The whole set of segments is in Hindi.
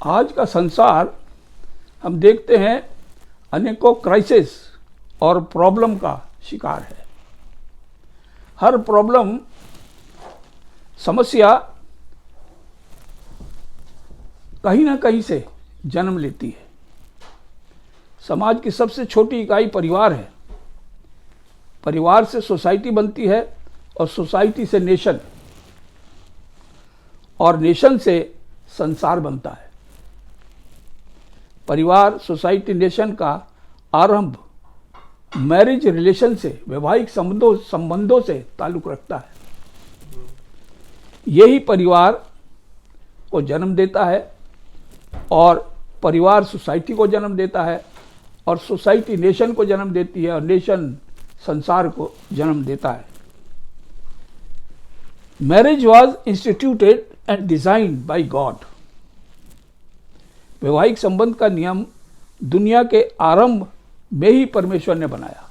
आज का संसार हम देखते हैं अनेकों क्राइसिस और प्रॉब्लम का शिकार है। हर प्रॉब्लम, समस्या कहीं ना कहीं से जन्म लेती है। समाज की सबसे छोटी इकाई परिवार है। परिवार से सोसाइटी बनती है और सोसाइटी से नेशन, और नेशन से संसार बनता है। परिवार, सोसाइटी, नेशन का आरंभ मैरिज रिलेशन से, वैवाहिक संबंधों से ताल्लुक रखता है। यही परिवार को जन्म देता है और परिवार सोसाइटी को जन्म देता है और सोसाइटी नेशन को जन्म देती है और नेशन संसार को जन्म देता है। Marriage was instituted and designed by God. वैवाहिक संबंध का नियम दुनिया के आरंभ में ही परमेश्वर ने बनाया।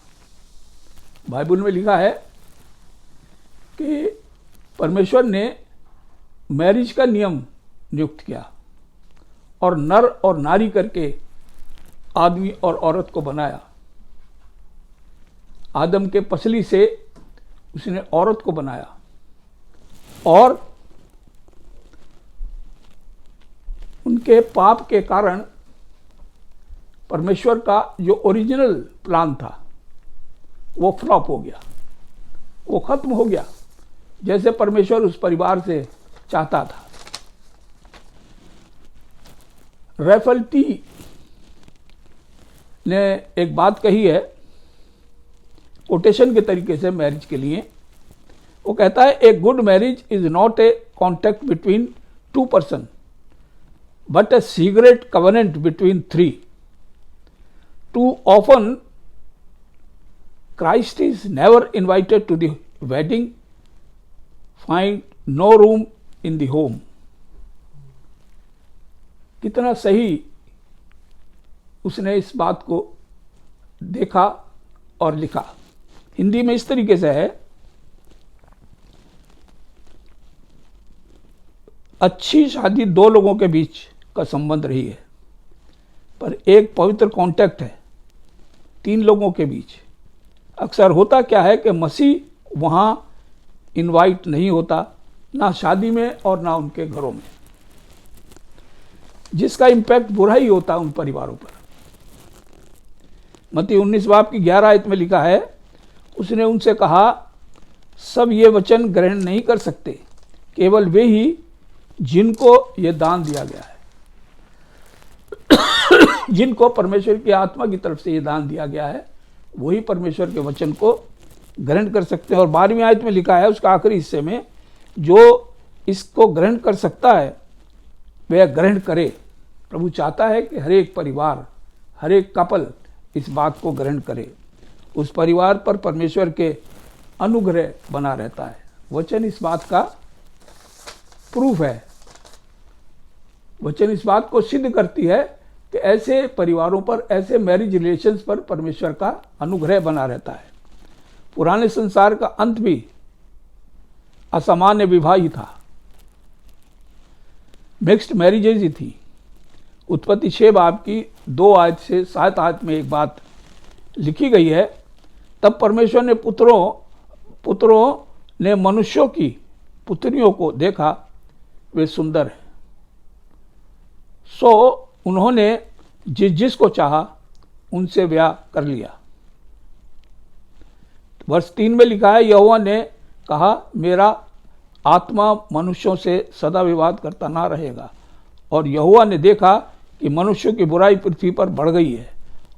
बाइबल में लिखा है कि परमेश्वर ने मैरिज का नियम नियुक्त किया और नर और नारी करके आदमी और औरत को बनाया। आदम के पसली से उसने औरत को बनाया और उनके पाप के कारण परमेश्वर का जो ओरिजिनल प्लान था वो फ्लॉप हो गया, वो खत्म हो गया जैसे परमेश्वर उस परिवार से चाहता था। रैफल टी ने एक बात कही है कोटेशन के तरीके से मैरिज के लिए। वो कहता है, a good marriage is not a contact between two person but a secret covenant between three. Too often, Christ is never invited to the wedding, find no room in the home. कितना सही उसने इस बात को देखा और लिखा। हिंदी में इस तरीके से है, अच्छी शादी दो लोगों के बीच का संबंध रही है, पर एक पवित्र कॉन्टैक्ट है तीन लोगों के बीच। अक्सर होता क्या है कि मसीह वहाँ इनवाइट नहीं होता, ना शादी में और ना उनके घरों में, जिसका इम्पैक्ट बुरा ही होता उन परिवारों पर। मत्ती 19 बाब की 11 आयत में लिखा है, उसने उनसे कहा, सब ये वचन ग्रहण नहीं कर सकते, केवल वे ही जिनको ये दान दिया गया है। जिनको परमेश्वर की आत्मा की तरफ से ये दान दिया गया है वही परमेश्वर के वचन को ग्रहण कर सकते हैं। और 12वीं आयत में लिखा है उसका आखिरी हिस्से में, जो इसको ग्रहण कर सकता है वह ग्रहण करे। प्रभु चाहता है कि हर एक परिवार, हर एक कपल इस बात को ग्रहण करे। उस परिवार पर परमेश्वर के अनुग्रह बना रहता है। वचन इस बात का प्रूफ है। वचन इस बात को सिद्ध करती है कि ऐसे परिवारों पर, ऐसे मैरिज रिलेशंस पर परमेश्वर का अनुग्रह बना रहता है। पुराने संसार का अंत भी असामान्य विवाह ही था, मिक्स्ड मैरिजेज ही थी। उत्पत्ति 6 बाब की 2 आयत से 7 आयत में एक बात लिखी गई है, तब परमेश्वर ने पुत्रों ने मनुष्यों की पुत्रियों को देखा, वे सुंदर हैं, सो उन्होंने जिसको चाहा उनसे ब्याह कर लिया। वर्ष 3 में लिखा है, यहोवा ने कहा, मेरा आत्मा मनुष्यों से सदा विवाद करता ना रहेगा। और यहोवा ने देखा कि मनुष्यों की बुराई पृथ्वी पर बढ़ गई है।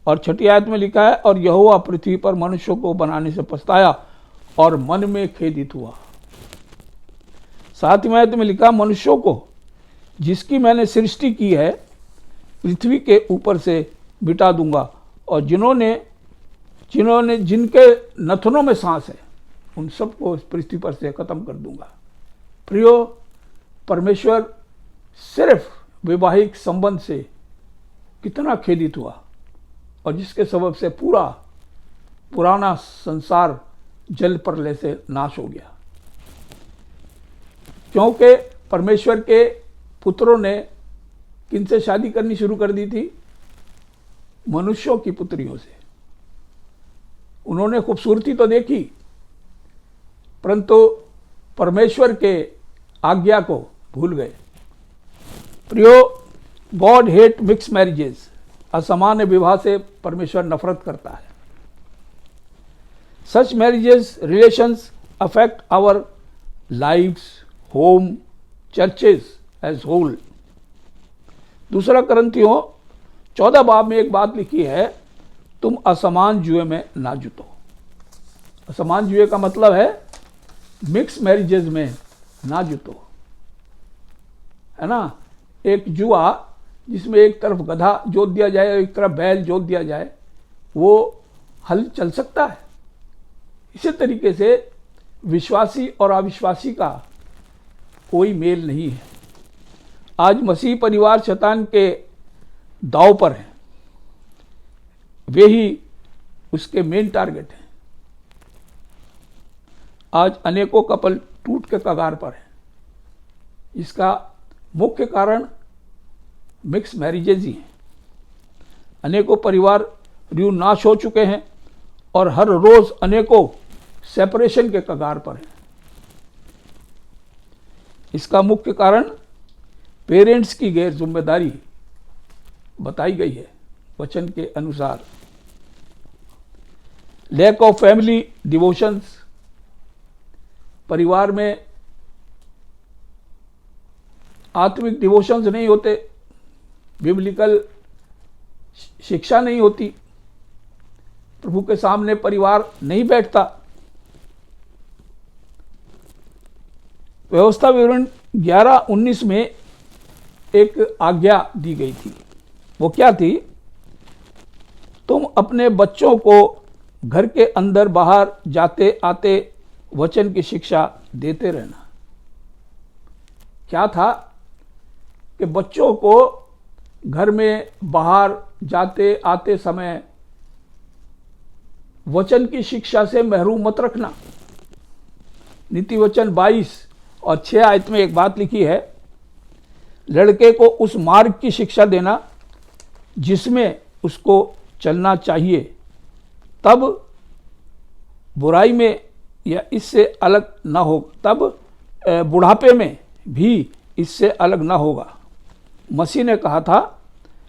और 6 आयत में लिखा है, और यहोवा पृथ्वी पर मनुष्यों को बनाने से पछताया और मन में खेदित हुआ। 7वीं आयत में लिखा, मनुष्यों को जिसकी मैंने सृष्टि की है पृथ्वी के ऊपर से मिटा दूंगा, और जिनके नथनों में सांस है उन सबको इस पृथ्वी पर से खत्म कर दूंगा। प्रियो, परमेश्वर सिर्फ वैवाहिक संबंध से कितना खेदित हुआ और जिसके सबब से पूरा पुराना संसार जल प्रलय से नाश हो गया, क्योंकि परमेश्वर के पुत्रों ने किनसे शादी करनी शुरू कर दी थी? मनुष्यों की पुत्रियों से। उन्होंने खूबसूरती तो देखी, परंतु परमेश्वर के आज्ञा को भूल गए। प्रियो, गॉड हेट मिक्स मैरिजेस। असमान्य विवाह से परमेश्वर नफरत करता है। Such marriages relations affect our lives, home, churches as whole. दूसरा करंथियों 14 बाब में एक बात लिखी है, तुम असमान जुए में ना जुटो। असमान जुए का मतलब है मिक्स मैरिजेज में ना जुटो, है ना। एक जुआ जिसमें एक तरफ गधा जोत दिया जाए और एक तरफ बैल जोत दिया जाए, वो हल चल सकता है। इसी तरीके से विश्वासी और अविश्वासी का कोई मेल नहीं है। आज मसीह परिवार शैतान के दांव पर है, वे ही उसके मेन टारगेट हैं। आज अनेकों कपल टूट के कगार पर है। इसका मुख्य कारण मिक्स मैरिजेज ही हैं। अनेकों परिवार यूं नाश हो चुके हैं और हर रोज अनेकों सेपरेशन के कगार पर हैं। इसका मुख्य कारण पेरेंट्स की गैर जिम्मेदारी बताई गई है वचन के अनुसार। Lack of family devotions. परिवार में आत्मिक डिवोशंस नहीं होते, बिब्लिकल शिक्षा नहीं होती, प्रभु के सामने परिवार नहीं बैठता। व्यवस्था विवरण 11:19 में एक आज्ञा दी गई थी। वो क्या थी? तुम अपने बच्चों को घर के अंदर बाहर जाते आते वचन की शिक्षा देते रहना। क्या था कि बच्चों को घर में बाहर जाते आते समय वचन की शिक्षा से महरूम मत रखना। नीति वचन 22 और 6 आयत में एक बात लिखी है, लड़के को उस मार्ग की शिक्षा देना जिसमें उसको चलना चाहिए, तब बुराई में या इससे अलग ना हो, तब बुढ़ापे में भी इससे अलग ना होगा। मसीह ने कहा था,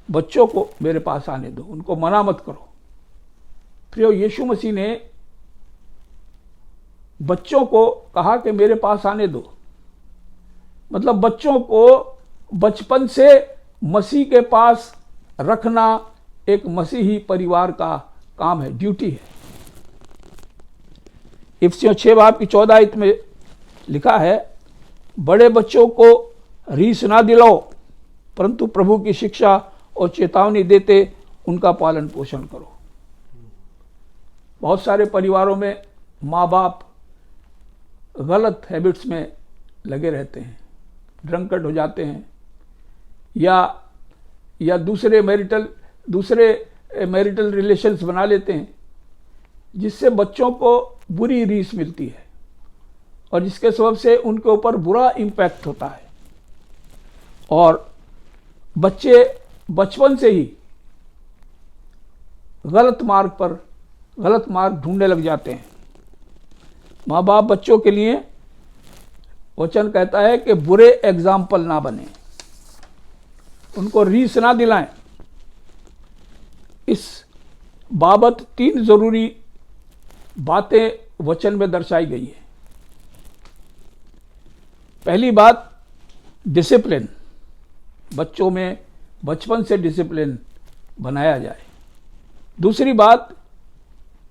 बच्चों को मेरे पास आने दो, उनको मना मत करो। प्रियो, यीशु मसीह ने बच्चों को कहा कि मेरे पास आने दो, मतलब बच्चों को बचपन से मसीह के पास रखना एक मसीही परिवार का काम है, ड्यूटी है। इफिसियों 6:14 में लिखा है, बड़े बच्चों को रीस ना दिलाओ, परंतु प्रभु की शिक्षा और चेतावनी देते उनका पालन पोषण करो। बहुत सारे परिवारों में माँ बाप गलत हैबिट्स में लगे रहते हैं, ड्रंकर्ड हो जाते हैं, या दूसरे मैरिटल रिलेशंस बना लेते हैं, जिससे बच्चों को बुरी रीस मिलती है और जिसके सबब से उनके ऊपर बुरा इम्पैक्ट होता है और बच्चे बचपन से ही गलत मार्ग ढूंढने लग जाते हैं। माँ बाप बच्चों के लिए वचन कहता है कि बुरे एग्जाम्पल ना बने, उनको रीस ना दिलाएं। इस बाबत 3 जरूरी बातें वचन में दर्शाई गई है। पहली बात, डिसिप्लिन। बच्चों में बचपन से डिसिप्लिन बनाया जाए। दूसरी बात,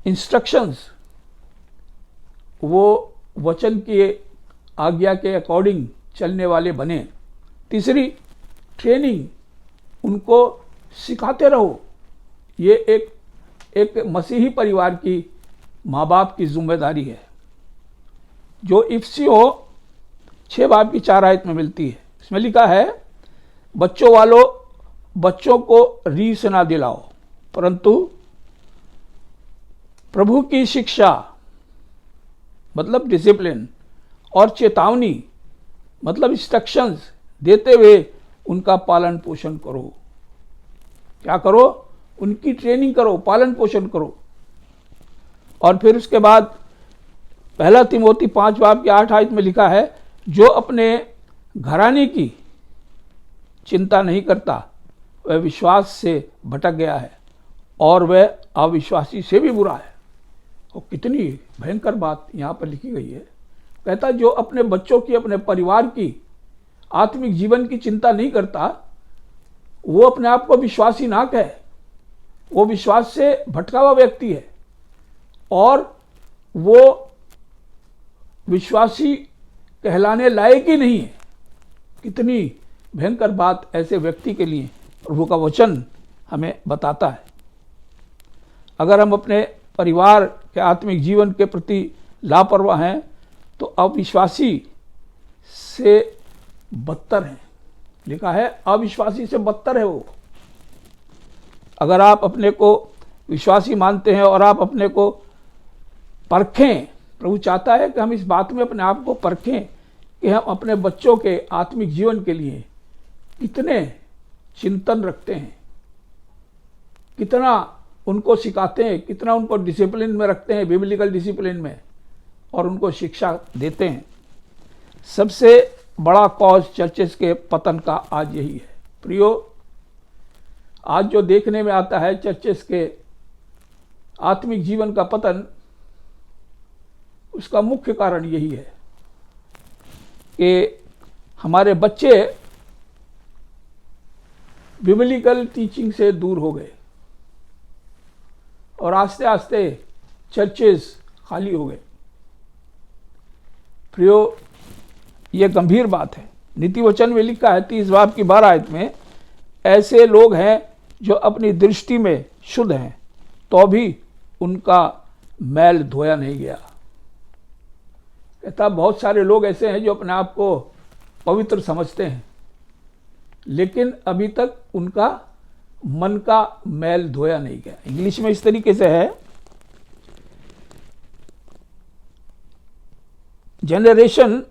इंस्ट्रक्शंस, वो वचन की आज्ञा के अकॉर्डिंग चलने वाले बने। तीसरी, ट्रेनिंग, उनको सिखाते रहो। ये एक मसीही परिवार की माँ बाप की जिम्मेदारी है, जो इफिसियों 6:4 में मिलती है। इसमें लिखा है, बच्चों को रीस ना दिलाओ, परंतु प्रभु की शिक्षा मतलब डिसिप्लिन और चेतावनी मतलब इंस्ट्रक्शंस देते हुए उनका पालन पोषण करो। क्या करो? उनकी ट्रेनिंग करो, पालन पोषण करो। और फिर उसके बाद पहला तिमोथी 5 बाब की 8 आयत में लिखा है, जो अपने घराने की चिंता नहीं करता वह विश्वास से भटक गया है और वह अविश्वासी से भी बुरा है। और कितनी भयंकर बात यहाँ पर लिखी गई है। कहता जो अपने बच्चों की, अपने परिवार की आत्मिक जीवन की चिंता नहीं करता, वो अपने आप को विश्वासी ना कहे, वो विश्वास से भटका हुआ व्यक्ति है और वो विश्वासी कहलाने लायक ही नहीं है। कितनी भयंकर बात ऐसे व्यक्ति के लिए प्रभु का वचन हमें बताता है। अगर हम अपने परिवार के आत्मिक जीवन के प्रति लापरवाह हैं तो अविश्वासी से बदतर है। लिखा है अविश्वासी से बदतर है वो। अगर आप अपने को विश्वासी मानते हैं और आप अपने को परखें, प्रभु चाहता है कि हम इस बात में अपने आप को परखें कि हम अपने बच्चों के आत्मिक जीवन के लिए कितने चिंतन रखते हैं, कितना उनको सिखाते हैं, कितना उनको डिसिप्लिन में रखते हैं, बिब्लिकल डिसिप्लिन में, और उनको शिक्षा देते हैं। सबसे बड़ा कॉज चर्चेस के पतन का आज यही है। प्रियो, आज जो देखने में आता है चर्चेस के आत्मिक जीवन का पतन, उसका मुख्य कारण यही है कि हमारे बच्चे बिब्लिकल टीचिंग से दूर हो गए और आस्ते आस्ते चर्चेस खाली हो गए। प्रियो, यह गंभीर बात है। नीति वचन में लिखा है 30 बाब की 12 आयत में, ऐसे लोग हैं जो अपनी दृष्टि में शुद्ध हैं तो भी उनका मैल धोया नहीं गया। कहता बहुत सारे लोग ऐसे हैं जो अपने आप को पवित्र समझते हैं, लेकिन अभी तक उनका मन का मैल धोया नहीं गया। इंग्लिश में इस तरीके से है, generation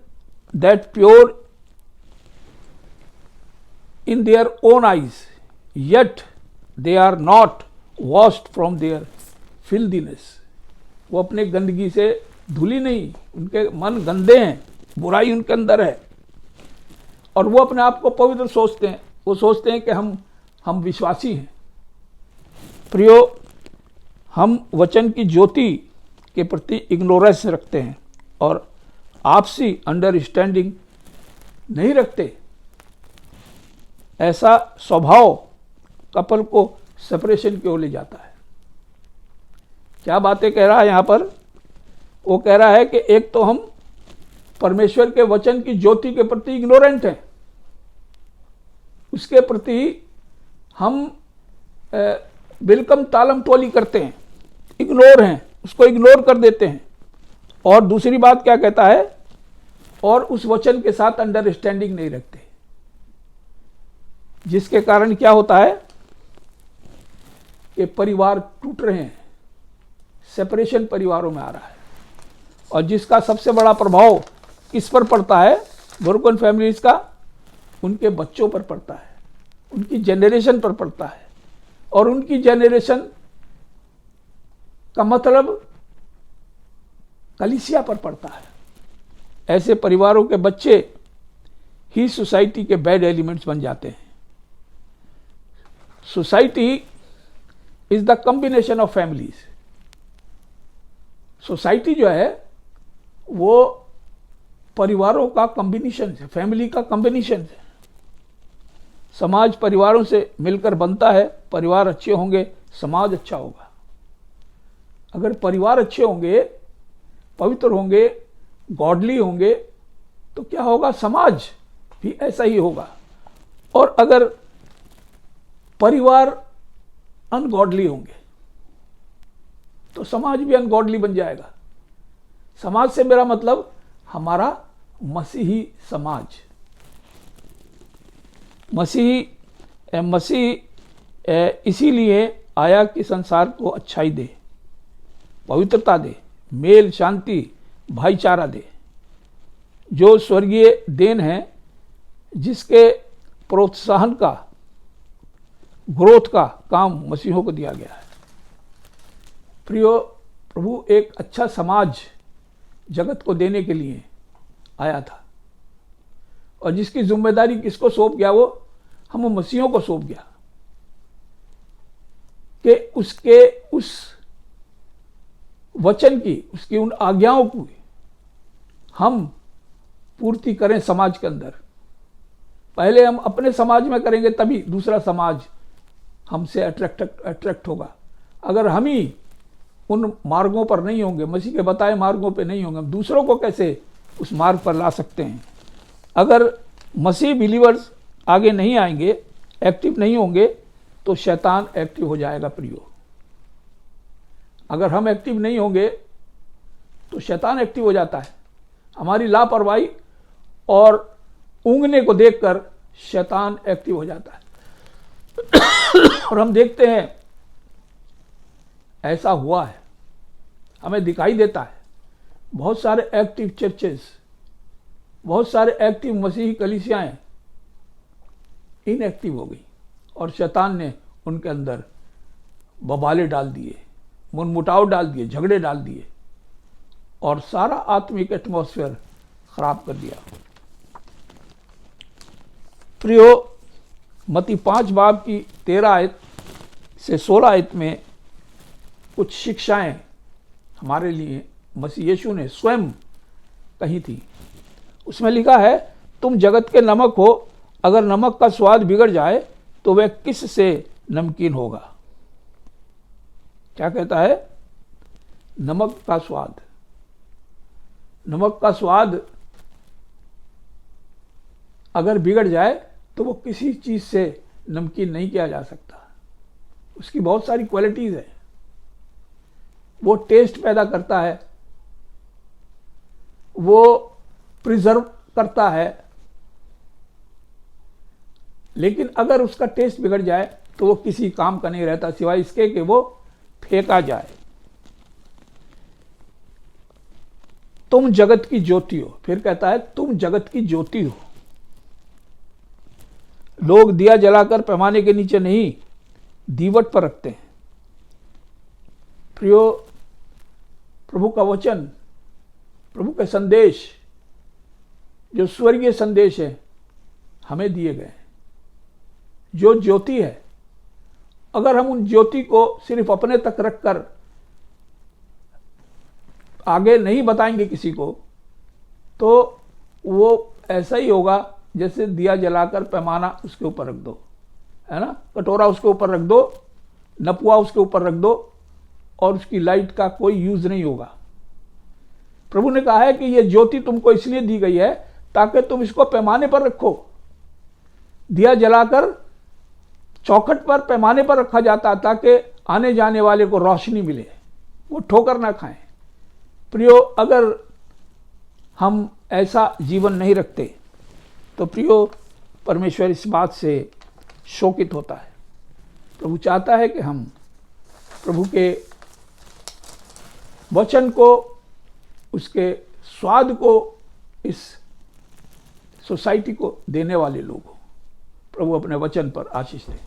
that pure in their own eyes yet they are not washed from their filthiness. वो अपने गंदगी से धुली नहीं, उनके मन गंदे हैं, बुराई उनके अंदर है और वो अपने आप को पवित्र सोचते हैं। वो सोचते हैं कि हम विश्वासी हैं। प्रियो, हम वचन की ज्योति के प्रति इग्नोरेंस रखते हैं और आपसी अंडरस्टैंडिंग नहीं रखते। ऐसा स्वभाव कपल को सेपरेशन की ओर ले जाता है। क्या बातें कह रहा है यहाँ पर? वो कह रहा है कि एक तो हम परमेश्वर के वचन की ज्योति के प्रति इग्नोरेंट हैं, उसके प्रति हम बिल्कुल तालम टोली करते हैं, इग्नोर हैं, उसको इग्नोर कर देते हैं। और दूसरी बात क्या कहता है? और उस वचन के साथ अंडरस्टैंडिंग नहीं रखते, जिसके कारण क्या होता है कि परिवार टूट रहे हैं, सेपरेशन परिवारों में आ रहा है। और जिसका सबसे बड़ा प्रभाव किस पर पड़ता है ब्रोकन फैमिलीज का? उनके बच्चों पर पड़ता है, उनकी जनरेशन पर पड़ता है। और उनकी जनरेशन का मतलब कलीसिया पर पड़ता है। ऐसे परिवारों के बच्चे ही सोसाइटी के बैड एलिमेंट्स बन जाते हैं। Society is the combination of families. Society जो है वो परिवारों का कॉम्बिनेशन है, फैमिली का कॉम्बिनेशन है। समाज परिवारों से मिलकर बनता है। परिवार अच्छे होंगे, समाज अच्छा होगा। अगर परिवार अच्छे होंगे, पवित्र होंगे, गॉडली होंगे, तो क्या होगा? समाज भी ऐसा ही होगा। और अगर परिवार अनगॉडली होंगे तो समाज भी अनगॉडली बन जाएगा। समाज से मेरा मतलब हमारा मसीही समाज। मसीह इसीलिए आया कि संसार को अच्छाई दे, पवित्रता दे, मेल, शांति, भाईचारा दे, जो स्वर्गीय देन है, जिसके प्रोत्साहन का, ग्रोथ का काम मसीहों को दिया गया है। प्रियो, प्रभु एक अच्छा समाज जगत को देने के लिए आया था, और जिसकी जिम्मेदारी किसको सौंप गया, वो हम मसीहों को सौंप गया कि उसके उस वचन की, उसकी उन आज्ञाओं की हम पूर्ति करें समाज के अंदर। पहले हम अपने समाज में करेंगे, तभी दूसरा समाज हमसे अट्रैक्ट होगा। अगर हम ही उन मार्गों पर नहीं होंगे, मसीह के बताए मार्गों पर नहीं होंगे, हम दूसरों को कैसे उस मार्ग पर ला सकते हैं? अगर मसीह बिलीवर्स आगे नहीं आएंगे, एक्टिव नहीं होंगे, तो शैतान एक्टिव हो जाएगा। प्रियो, अगर हम एक्टिव नहीं होंगे तो शैतान एक्टिव हो जाता है। हमारी लापरवाही और ऊँघने को देखकर शैतान एक्टिव हो जाता है। और हम देखते हैं ऐसा हुआ है, हमें दिखाई देता है। बहुत सारे एक्टिव चर्चेस, बहुत सारे एक्टिव मसीही कलीसियाएं इनएक्टिव हो गई, और शैतान ने उनके अंदर बवाले डाल दिए, मनमुटाव डाल दिए, झगड़े डाल दिए, और सारा आत्मिक एटमॉस्फेयर खराब कर दिया। प्रियो, मत्ती 5 बाब की 13 आयत से 16 आयत में कुछ शिक्षाएं हमारे लिए मसीह यीशु ने स्वयं कही थी। उसमें लिखा है, तुम जगत के नमक हो, अगर नमक का स्वाद बिगड़ जाए तो वह किस से नमकीन होगा। क्या कहता है? नमक का स्वाद, नमक का स्वाद अगर बिगड़ जाए तो वो किसी चीज से नमकीन नहीं किया जा सकता। उसकी बहुत सारी क्वालिटीज है, वो टेस्ट पैदा करता है, वो प्रिजर्व करता है, लेकिन अगर उसका टेस्ट बिगड़ जाए तो वो किसी काम का नहीं रहता, सिवाय इसके कि वो फेंका जाए। तुम जगत की ज्योति हो। फिर कहता है, तुम जगत की ज्योति हो। लोग दिया जलाकर पैमाने के नीचे नहीं, दीवट पर रखते हैं। प्रियो, प्रभु का वचन, प्रभु के संदेश, जो स्वर्गीय संदेश है, हमें दिए गए, जो ज्योति है, अगर हम उन ज्योति को सिर्फ अपने तक रखकर आगे नहीं बताएंगे किसी को, तो वो ऐसा ही होगा जैसे दिया जलाकर पैमाना उसके ऊपर रख दो, है ना, कटोरा उसके ऊपर रख दो, नपुआ उसके ऊपर रख दो, और उसकी लाइट का कोई यूज नहीं होगा। प्रभु ने कहा है कि ये ज्योति तुमको इसलिए दी गई है ताकि तुम इसको पैमाने पर रखो। दिया जलाकर चौखट पर, पैमाने पर रखा जाता ताकि आने जाने वाले को रोशनी मिले, वो ठोकर ना खाएं। प्रियो, अगर हम ऐसा जीवन नहीं रखते तो प्रियो, परमेश्वर इस बात से शोकित होता है। प्रभु चाहता है कि हम प्रभु के वचन को, उसके स्वाद को इस सोसाइटी को देने वाले लोग हो। प्रभु अपने वचन पर आशीष दे।